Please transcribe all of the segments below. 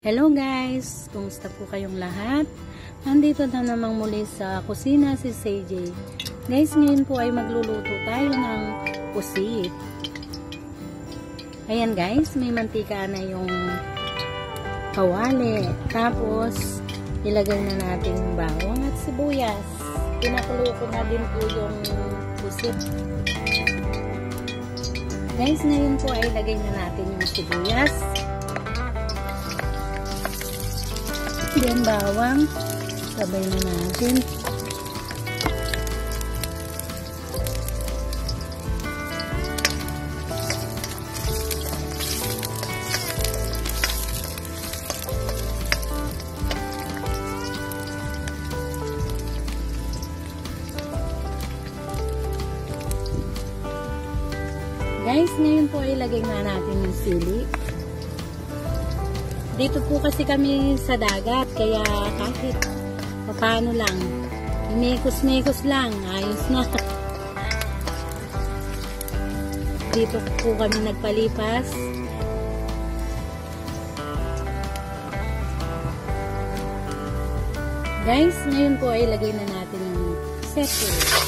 Hello guys! Kumusta po kayong lahat? Nandito na namang muli sa kusina si CJ. Guys, ngayon po ay magluluto tayo ng pusit. Ayan guys, may mantika na yung kawali. Tapos, ilagay na natin yung bawang at sibuyas. Pinakulo ko na din po yung pusit. Guys, ngayon po ay ilagay na natin yung sibuyas. Yan bawang, sabay na natin. Guys, ngayon po ay ilagay na natin yung sili. Dito po kasi kami sa dagat, kaya kahit paano lang, mekos-mekos lang, ayos na. Dito po kami nagpalipas. Guys, ngayon po ay ilagay na natin yung sete.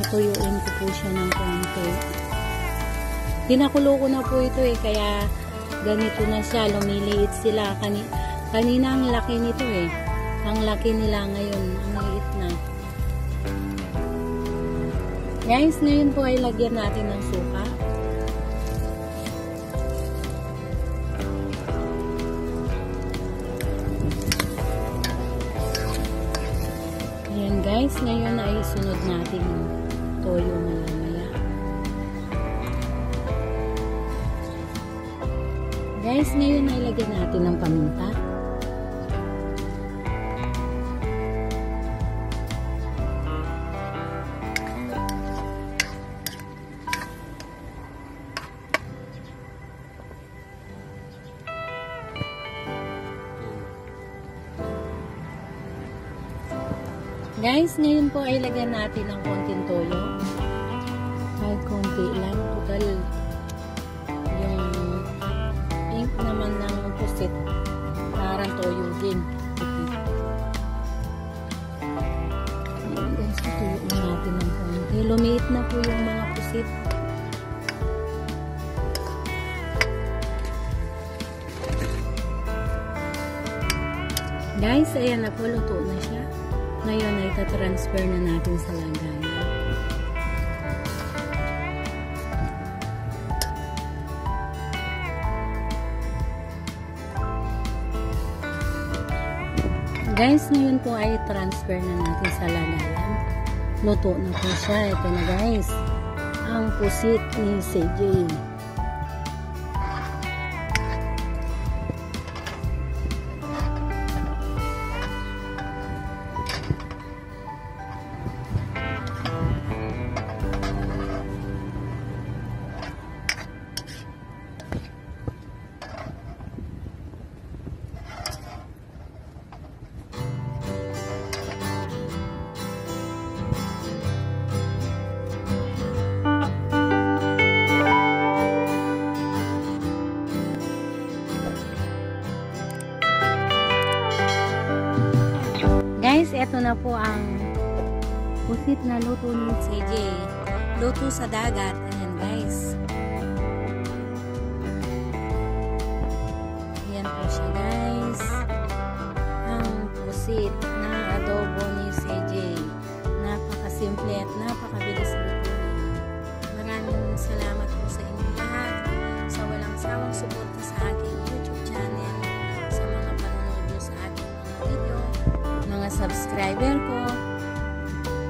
Tuyuin ko po siya ng konti. Pinakulo ko na po ito kaya ganito na siya, lumiliit sila. Kanina ang laki nito ang laki nila ngayon, ang liit na. Guys, ngayon po ay lagyan natin ng suka. Ayan guys, ngayon ay sunod natin yung toyo maya-maya. Guys, ngayon ay lagyan natin ng paminta. Guys, ngayon po ay lagyan natin ng konting toyo. Kahit konti lang. Total, yung ink naman ng pusit, parang toyo din. Ayan guys, tutuyo na natin ng konti. Lumiit na po yung mga pusit. Guys, ayan na po, luto na siya. Ngayon ay tatransfer na natin sa lagayan. Guys, ngayon po ay transfer na natin sa lagayan. Luto na po siya. Ito na guys, ang pusit ni CJ. Guys, eto na po ang pusit na luto ni CJ. Luto sa dagat. Ayan guys. Ayan po siya guys. Ang pusit na adobo ni CJ. Napakasimple at napakabilis lutuin. Maraming salamat po sa inyong lahat sa walang sawang suporta sa aking YouTube channel, sa mga panonood nyo sa aking mga video, mga subscriber ko,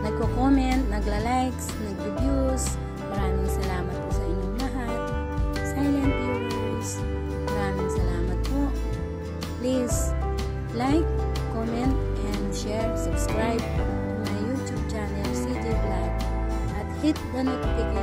nagko-comment, nagla-likes, nag-reviews. Maraming salamat po sa inyong lahat. Silent viewers, maraming salamat po. Please like, comment, and share, subscribe to my YouTube channel CJ Vlog at hit the notification